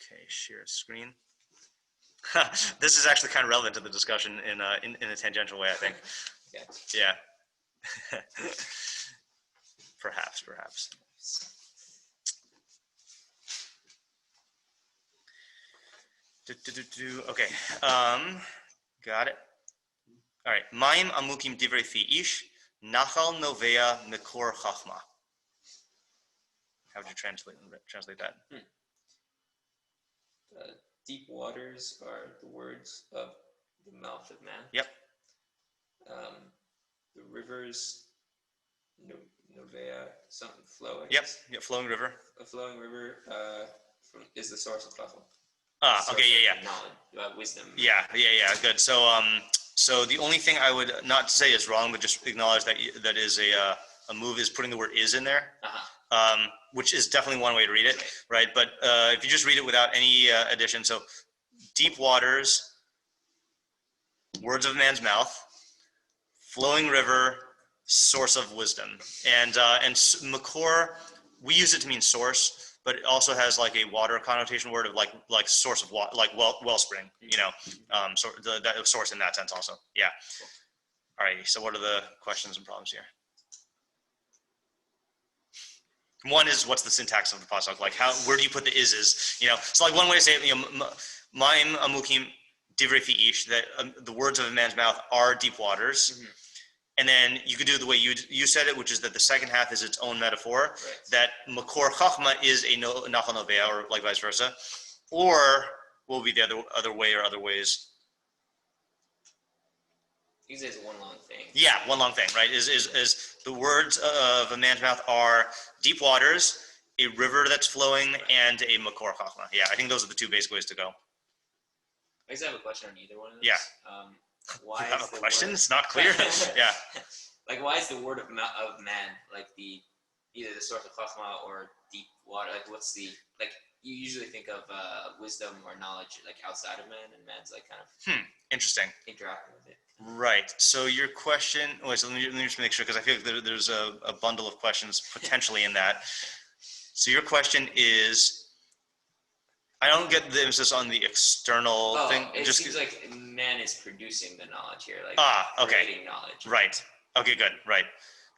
Okay, share screen. This is actually kind of relevant to the discussion in a tangential way, I think. Yeah. Perhaps. Okay. Got it. All right. Maim amukim divrei fi ish, nachal novea mikor chachma. How would you translate that? Deep waters are the words of the mouth of man. Yep. The rivers, novea, something flowing. Yep. Flowing river. A flowing river is the source of chacham. Okay. Yeah. Knowledge, wisdom. Yeah. Good. So the only thing I would not say is wrong, but just acknowledge that is a move is putting the word is in there. Which is definitely one way to read it, right? But if you just read it without any addition, so deep waters, words of man's mouth, flowing river, source of wisdom, and makor, we use it to mean source, but it also has like a water connotation word of like source of water, like wellspring, so that source in that sense also. Yeah. All right. So what are the questions and problems here? One is, what's the syntax of the pasuk? Like, where do you put the ises? So like one way to say it, ma'im amukim divrei fi ish, that the words of a man's mouth are deep waters. Mm-hmm. And then you could do it the way you said it, which is that the second half is its own metaphor. Right. That makor chachma is a nachal novea, or like vice versa, or will be the other way or other ways. Usually it's one long thing. Yeah, one long thing, right? Is the words of a man's mouth are deep waters, a river that's flowing, and a makor chachma. Yeah, I think those are the two basic ways to go. I guess I have a question on either one of those. Yeah. Why you have a question? It's not clear. Yeah. Like, why is the word of man like either the source of chachma or deep water? Like, what's you usually think of wisdom or knowledge like outside of man, and man's like kind of interesting interacting with it. Right. So your question. Wait. So let me just make sure, because I feel like there's a bundle of questions potentially in that. So your question is, I don't get the emphasis on the external thing. It just seems like man is producing the knowledge here, like okay. creating knowledge. Right. Okay. Good. Right.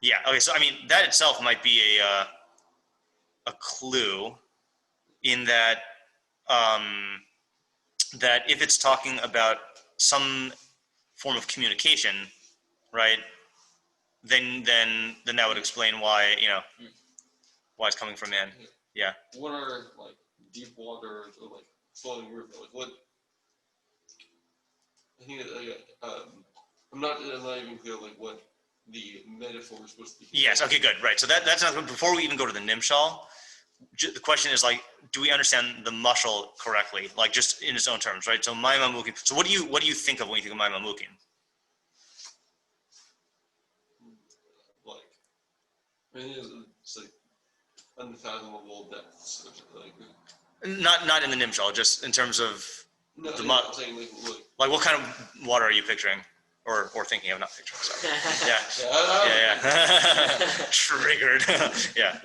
Yeah. Okay. So I mean, that itself might be a clue in that that if it's talking about some form of communication, right? Then that would explain why why it's coming from man. Yeah. What are like deep waters or like flowing river? Like what? I think I'm not even clear like what the metaphor is supposed to be. Yes. Okay. Good. Right. So that's not before we even go to the nimshal. The question is like, do we understand the mashal correctly? Like just in its own terms, right? So ma'im amukim. So what do you think of when you think of ma'im amukim? Like, I mean, it's like unfathomable depths. Like, not in the nimshal, just in terms of no, the I'm saying like what kind of water are you picturing or thinking of? Not picturing. Sorry. Yeah. Triggered. Yeah.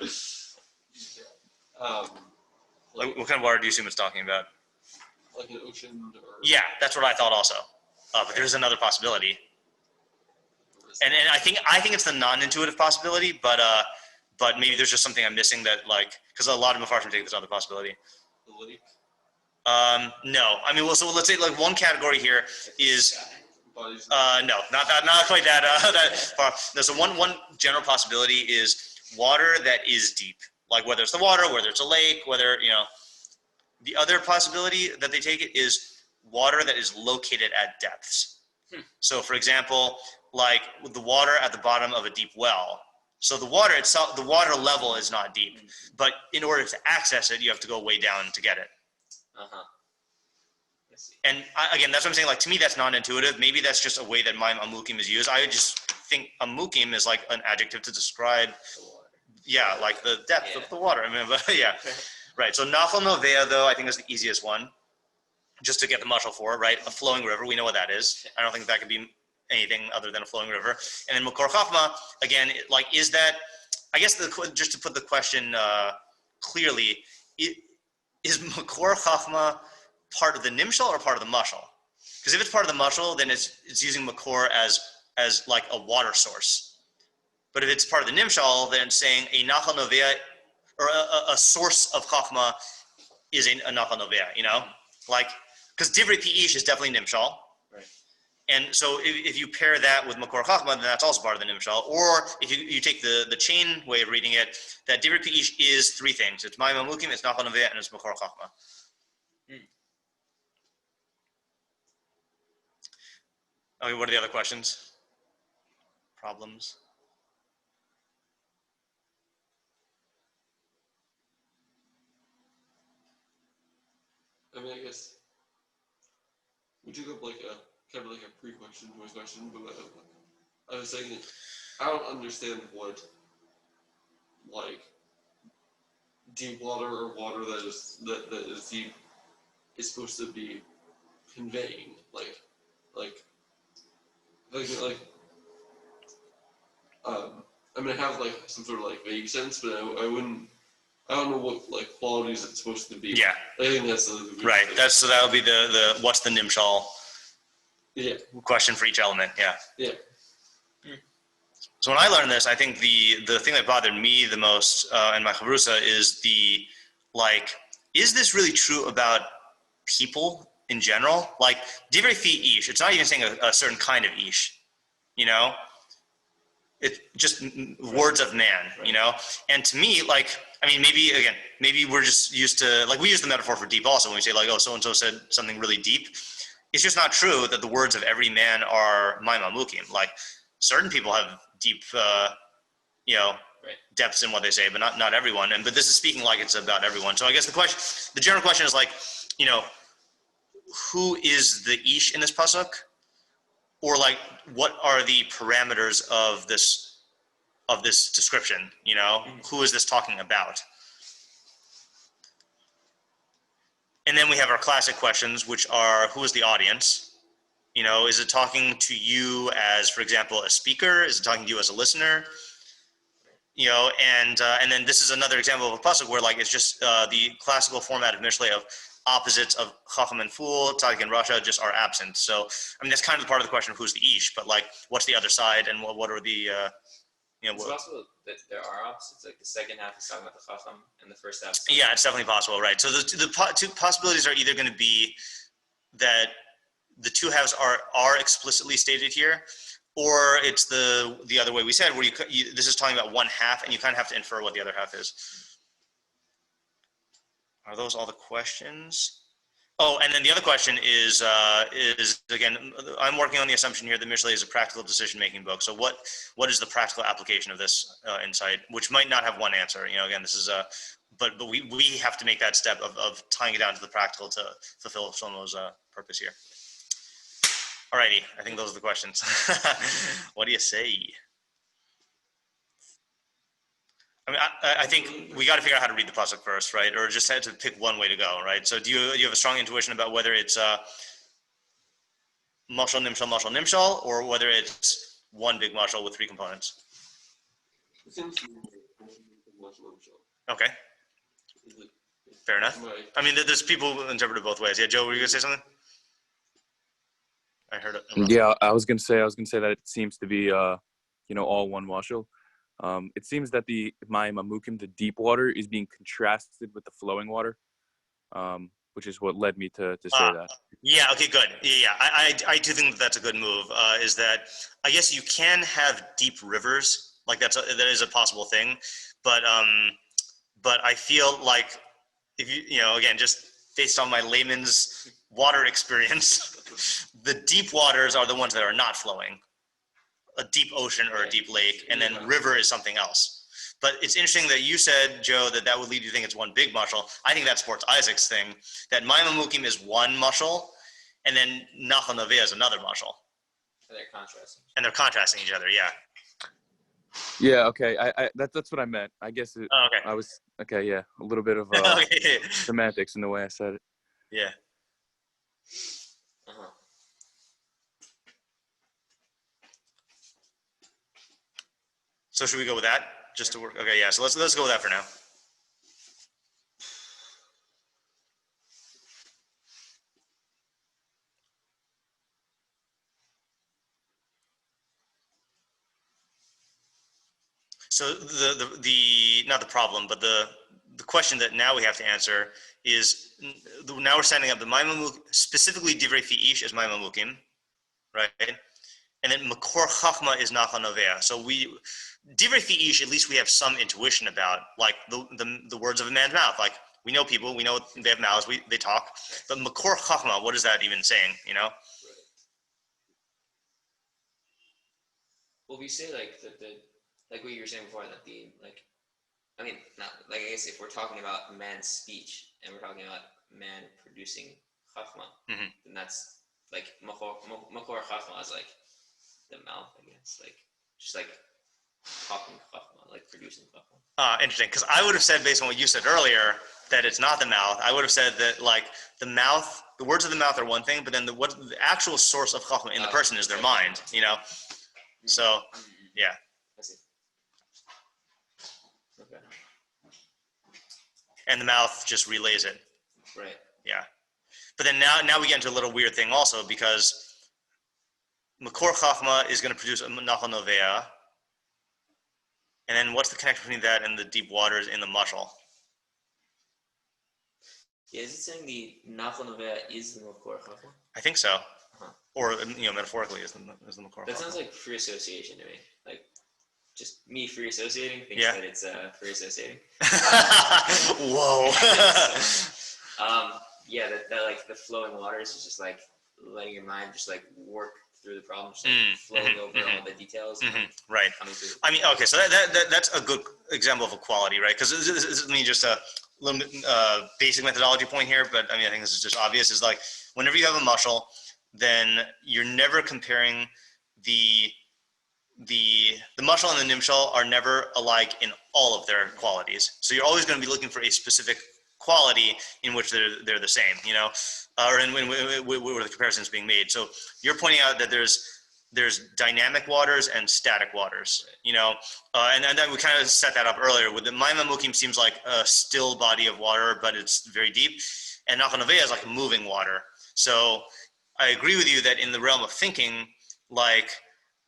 Like what kind of water do you assume it's talking about? Like an ocean or... Yeah, that's what I thought also. But there's another possibility. And I think it's the non-intuitive possibility, but maybe there's just something I'm missing that, like, because a lot of Mefarshim take this other possibility. The lake? No. I mean, well, so let's say like one category here is no, not quite that far. No, so one general possibility is water that is deep. Like whether it's the water, whether it's a lake, whether, the other possibility that they take it is water that is located at depths. So for example, like with the water at the bottom of a deep well. So the water itself, the water level is not deep, but in order to access it, you have to go way down to get it. And again, that's what I'm saying. Like to me, that's non-intuitive. Maybe that's just a way that ma'im amukim is used. I would just think amukim is like an adjective to describe like the depth of the water. I mean, but yeah, right. So nachal novea, though, I think is the easiest one, just to get the mashal for, right? A flowing river, we know what that is. I don't think that could be anything other than a flowing river. And then makor chachma, again, like is that? I guess just to put the question clearly, is Makor Chachma part of the Nimshal or part of the Mashal? Because if it's part of the Mashal, then it's using Makor as like a water source. But if it's part of the Nimshal, then it's saying a Nachal Novea, or a source of Chachma is a Nachal Novea, you know? Like, because Divrei Pi'ish is definitely Nimshal. Right. And so if you pair that with Makor Chachma, then that's also part of the Nimshal. Or if you take the chain way of reading it, that Divrei Pi'ish is three things. It's Mayim Amukim, it's Nachal Novea, and it's Makor Chachma. Okay, what are the other questions? Problems? I mean, I guess we took up like a kind of like a pre-question to a question, but I was saying that I don't understand what like deep water or water that is deep is supposed to be conveying. I mean, I have like some sort of like vague sense, but I wouldn't. I don't know what like qualities it's supposed to be. Yeah. I think that's the Right. So that'll be the what's the Nimshal question for each element. Yeah. Yeah. So when I learned this, I think the thing that bothered me the most in my chavrusa is is this really true about people in general? Like divrei fi ish, it's not even saying a certain kind of ish, you know? It's just words of man, you know? And to me, maybe we're just used to, like we use the metaphor for deep also when we say like, oh, so-and-so said something really deep. It's just not true that the words of every man are mayim amukim. Like certain people have deep, depths in what they say, but not everyone. But this is speaking like it's about everyone. So I guess the general question is like, who is the ish in this pasuk? Or like, what are the parameters of this description? Who is this talking about? And then we have our classic questions, which are, who is the audience? Is it talking to you as, for example, a speaker? Is it talking to you as a listener? And then this is another example of a pasuk where like it's just the classical format of Mishlei of opposites of Chacham and Fool, Tzadik and Rasha just are absent. So I mean that's kind of part of the question of who's the ish, but like what's the other side and what are the It's possible that there are opposites. Like the second half is talking about the Chacham, and the first half. Yeah, it's definitely possible, right? So the two possibilities are either going to be that the two halves are explicitly stated here, or it's the other way we said, where this is talking about one half, and you kind of have to infer what the other half is. Are those all the questions? Oh, and then the other question is again, I'm working on the assumption here that Mishlei is a practical decision-making book. So what is the practical application of this insight, which might not have one answer? Again, this is but we have to make that step of tying it down to the practical to fulfill Shlomo's purpose here. Alrighty, I think those are the questions. What do you say? I mean, I think we got to figure out how to read the pasuk first, right? Or just had to pick one way to go, right? So do you have a strong intuition about whether it's mashal nimshal, or whether it's one big mashal with three components? Okay. Fair enough. I mean, there's people who interpret it both ways. Yeah, Joe, were you gonna say something? I heard it. Yeah, I was gonna say that it seems to be all one mashal. It seems that the Mayim Amukim, the deep water, is being contrasted with the flowing water, which is what led me to say that. Yeah. Okay. Good. Yeah. I do think that's a good move. Is that I guess you can have deep rivers, like that is a possible thing, but I feel like if you again just based on my layman's water experience, the deep waters are the ones that are not flowing. A deep ocean or a deep lake, and then river is something else. But it's interesting that you said, Joe, that would lead you to think it's one big mashal. I think that supports Isaac's thing, that Mayim Amukim is one mashal, and then Nachal Noveh is another mashal. And they're contrasting each other, yeah. Yeah, okay. That's what I meant. I guess Okay. I was okay. Yeah, a little bit of semantics in the way I said it. Yeah. So should we go with that just to work? Okay, yeah. So let's go with that for now. So the not the problem, but the question that now we have to answer is, now we're setting up the Maimamuk, specifically Divrei Fi'ish as Maimamukim, right? And then Makor Chachma is Nachal Novea. So Divrei Fi'ish, at least we have some intuition about, like the words of a man's mouth. Like, we know people, we know they have mouths, they talk. But Makor Chachma, what is that even saying, you know? Well, we say like like what you were saying before, that I mean, not like, I guess if we're talking about man's speech and we're talking about man producing chachma, then that's like makor chachma is like the mouth, I guess, like just like talking chachma, like producing chachma. Interesting, because I would have said, based on what you said earlier, that it's not the mouth. I would have said that, like, the mouth, the words of the mouth are one thing, but then the actual source of chachma in the person is their mind, you know? So, yeah. I see. Okay. And the mouth just relays it. Right. Yeah. But then now we get into a little weird thing also, because Makor Chachma is going to produce a Nachal Novea. And then what's the connection between that and the deep waters in the mashal? Yeah, is it saying the Nachal Novea is the Makor Chachma? I think so. Or, metaphorically is the Makor Chachma. That sounds like Preassociation to me. Like, just me free associating thinks that it's free associating. Whoa. Yeah, that like the flowing waters is just like letting your mind just like work through the problem, just flowing over all the details. Right. I mean, okay, so that's a good example of a quality, right? Because this is just a little bit basic methodology point here, but I mean, I think this is just obvious. Is like, whenever you have a mashal, then you're never comparing the mashal and the nimshal are never alike in all of their qualities. So you're always going to be looking for a specific quality in which they're the same, you know, or in where the comparison is being made. So you're pointing out that there's dynamic waters and static waters, you know, and then we kind of set that up earlier. With the Maima Mukim seems like a still body of water, but it's very deep, and Nachal Novea is like moving water. So I agree with you that in the realm of thinking, like,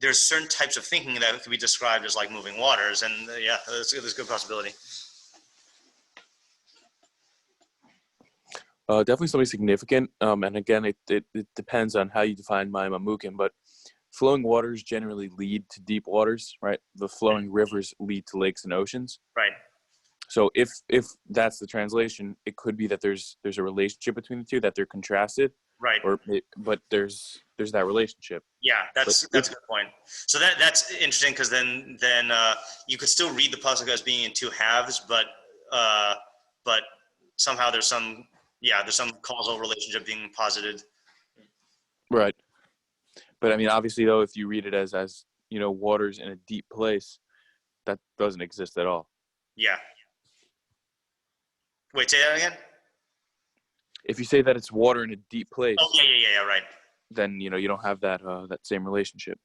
there's certain types of thinking that could be described as like moving waters, and there's a good possibility. Definitely something significant, and again, it depends on how you define Maima Mukim, but flowing waters generally lead to deep waters, right? The flowing rivers lead to lakes and oceans. Right. So if that's the translation, it could be that there's a relationship between the two, that they're contrasted. Right. But there's that relationship. Yeah, that's a good point. So that's interesting, because then you could still read the pasuk as being in two halves, but somehow there's some causal relationship being posited. Right. But I mean, obviously, though, if you read it as waters in a deep place, that doesn't exist at all. Yeah. Wait, say that again? If you say that it's water in a deep place. Oh, yeah, right. Then you don't have that same relationship.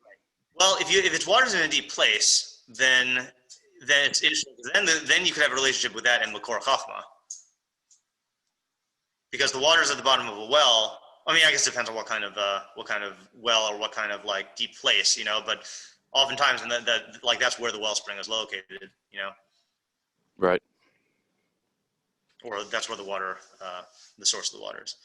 Well, if it's waters in a deep place, then it's interesting. Then you could have a relationship with that and Makor Chachma, because the water's at the bottom of a well. I mean, I guess it depends on what kind of well or what kind of like deep place, you know. But oftentimes, that's where the wellspring is located, you know. Right. Or that's where the water, the source of the water is.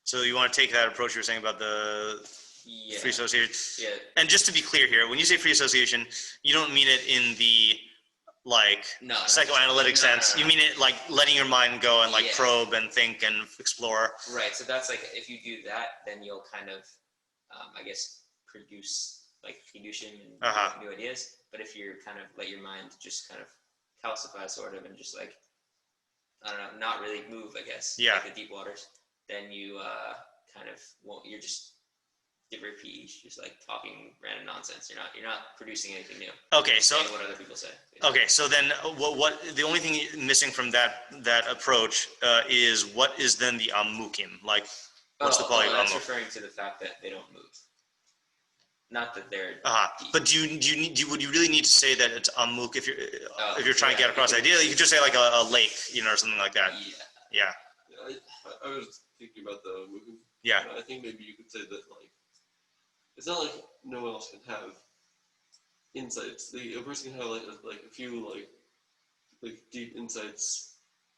So you want to take that approach you were saying about the free association? Yeah. And just to be clear here, when you say free association, you don't mean it in the psychoanalytic sense. No. You mean it like letting your mind go and like probe and think and explore. Right. So that's like, if you do that, then you'll kind of, I guess, produce like fiducian and new ideas. But if you're kind of let your mind just kind of calcify sort of and just like, I don't know, not really move, I guess. Yeah. Like the deep waters, then you kind of won't. You're just just like talking random nonsense. You're not producing anything new. Okay, so what other people say. Okay, so then what the only thing missing from that approach is what is then the amukim? Like, what's the quality of that's amuk? referring to the fact that they don't move. Not that they're. But would you really need to say that it's amuk if you're trying to get across the idea? You could just say like a lake, or something like that. Yeah. I was thinking about the amukim. Yeah. I think maybe you could say that like it's not like no one else can have insights. A person can have like a few like deep insights,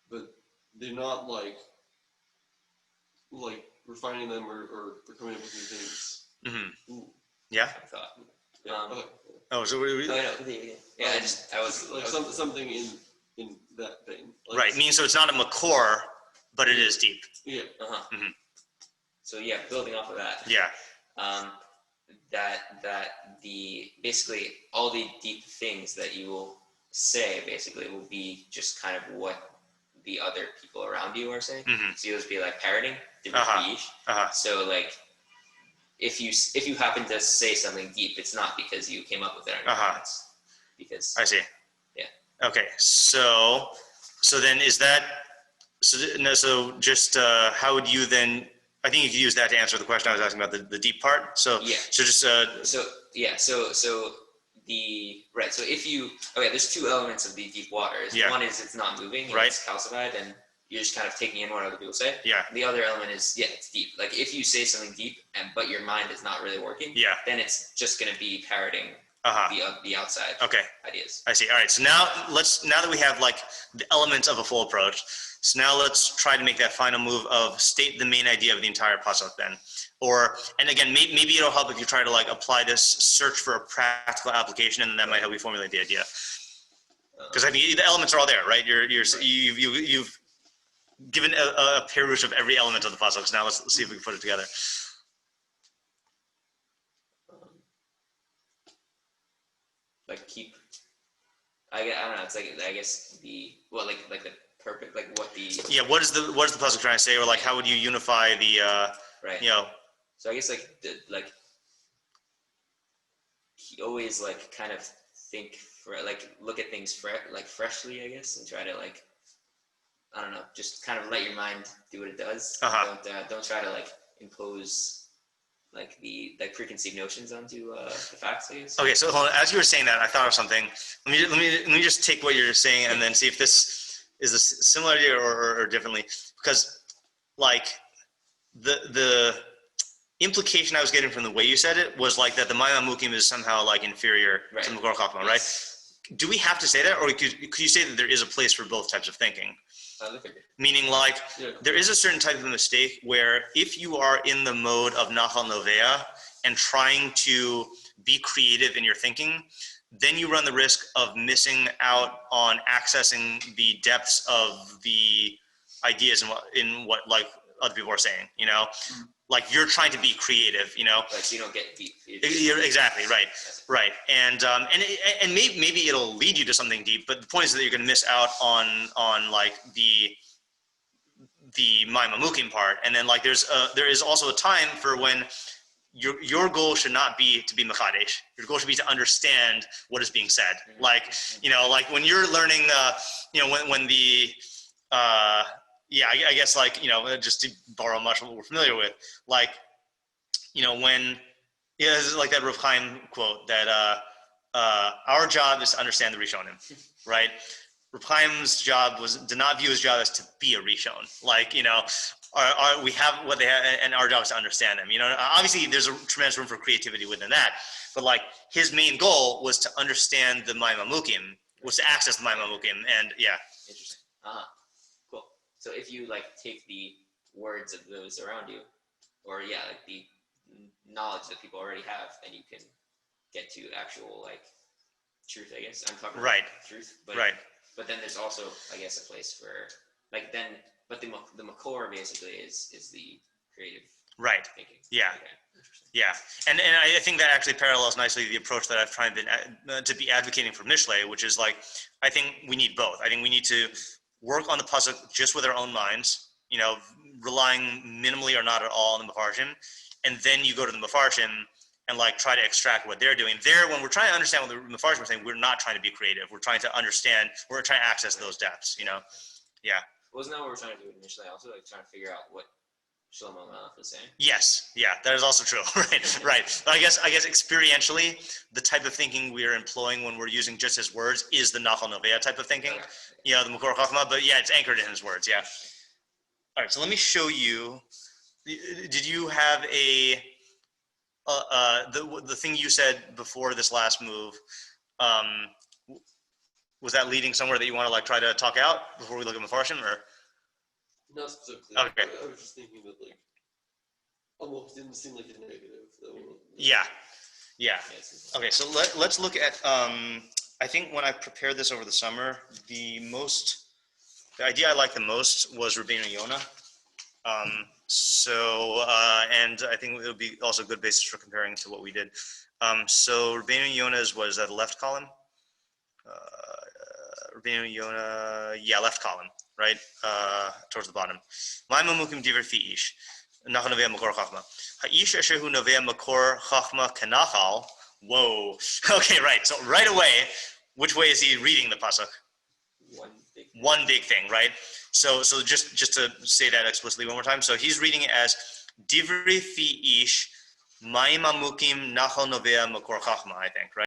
but they're not like refining them or coming up with new things. Mm-hmm. Yeah. I thought. Yeah. Okay. Oh, so what do we? Oh, no, yeah. I was like something in that vein. Like Right. Means so it's not a makor, but it is deep. Yeah. Mm-hmm. So yeah, building off of that. Yeah. That the basically all the deep things that you will say basically will be just kind of what the other people around you are saying. Mm-hmm. So you'll just be like parroting different speech. So like if you happen to say something deep, it's not because you came up with it on your own. It's because I see. Yeah. Okay. So then is that so just how would you then? I think you could use that to answer the question I was asking about the deep part. So yeah. So just So if you there's two elements of the deep waters. Yeah. One is it's not moving, right? It's calcified, and you're just kind of taking in what other people say. Yeah. The other element is it's deep. Like if you say something deep but your mind is not really working, then it's just going to be parroting the outside ideas. I see. All right. So now that we have like the elements of a full approach, so now let's try to make that final move of state the main idea of the entire pasuk then. And again, maybe it'll help if you try to like apply this, search for a practical application, and that might help you formulate the idea. Because I think the elements are all there, right? You've given a perush of every element of the pasuk. So now let's see if we can put it together. I don't know. It's like I guess the perfect what the what is the pasuk trying to say, or like how would you unify the right? So I guess he always kind of think look at things freshly, I guess, and try to I don't know, just kind of let your mind do what it does. Don't try to impose the preconceived notions onto the facts, I guess. Okay, so hold on. As you were saying that, I thought of something. Let me just take what you're saying and then see if this is a similarity or differently. Because the implication I was getting from the way you said it was that the Ma'am Mukim is somehow inferior to the Makor Chachma, right? Do we have to say that, or could you say that there is a place for both types of thinking? Meaning there is a certain type of mistake where if you are in the mode of Nachal Novea and trying to be creative in your thinking, then you run the risk of missing out on accessing the depths of the ideas in what other people are saying, you're trying to be creative, so you don't get deep. Exactly, right. And maybe it'll lead you to something deep, but the point is that you're going to miss out on the Maimamukim part. And then there is also a time for when your goal should not be to be Mekadesh. Your goal should be to understand what is being said. When you're learning, when the I guess just to borrow much what we're familiar with, when this is that Rav Chaim quote that our job is to understand the Rishonim, right? Rav Chaim's job did not view his job as to be a Rishon. We have what they have, and our job is to understand them. Obviously there's a tremendous room for creativity within that, but his main goal was to understand the Maimamukim, was to access the Maimamukim, and Interesting. Cool. So if you take the words of those around you, or the knowledge that people already have, then you can get to actual truth, I guess. I'm talking about truth, but but then there's also, I guess, a place for but the makor basically is the creative thinking. And I think that actually parallels nicely the approach that I've tried to be advocating for Mishlei, which is I think we need both. I think we need to work on the pasuk just with our own minds, relying minimally or not at all on the Mefarshim, and then you go to the Mefarshim and try to extract what they're doing. When we're trying to understand what the Mefarshim are saying, we're not trying to be creative. We're trying to understand. We're trying to access those depths. Wasn't that what we're trying to do with Mishlei? Also, trying to figure out what Shlomo Melech was saying. Yes, that is also true. right. But I guess experientially, the type of thinking we are employing when we're using just his words is the Nachal Novea type of thinking. The Makor Chachma. But it's anchored in his words. Yeah. All right. So let me show you. Did you have a the thing you said before this last move, was that leading somewhere that you want to like try to talk out before we look at Mefarshim, or? Not specifically. Okay. I was just thinking that like almost didn't seem like a negative. Yeah. Okay, so let's look at. I think when I prepared this over the summer, the idea I liked the most was Rabbeinu Yonah. And I think it would be also a good basis for comparing to what we did. So Rabbeinu Yonah's was at the left column. Rabbeinu Yonah, left column, right, towards the bottom. My mamukim diver fi ish, nachal novea makor chachma. Ha'ish asher hu novea makor chachma kanachal. Whoa. Okay, right. So right away, which way is he reading the pasuk? One big thing, right? So just to say that explicitly one more time. So he's reading it as Divri fi ish, ma'im amukim nachal novea makor chachma, I think, right?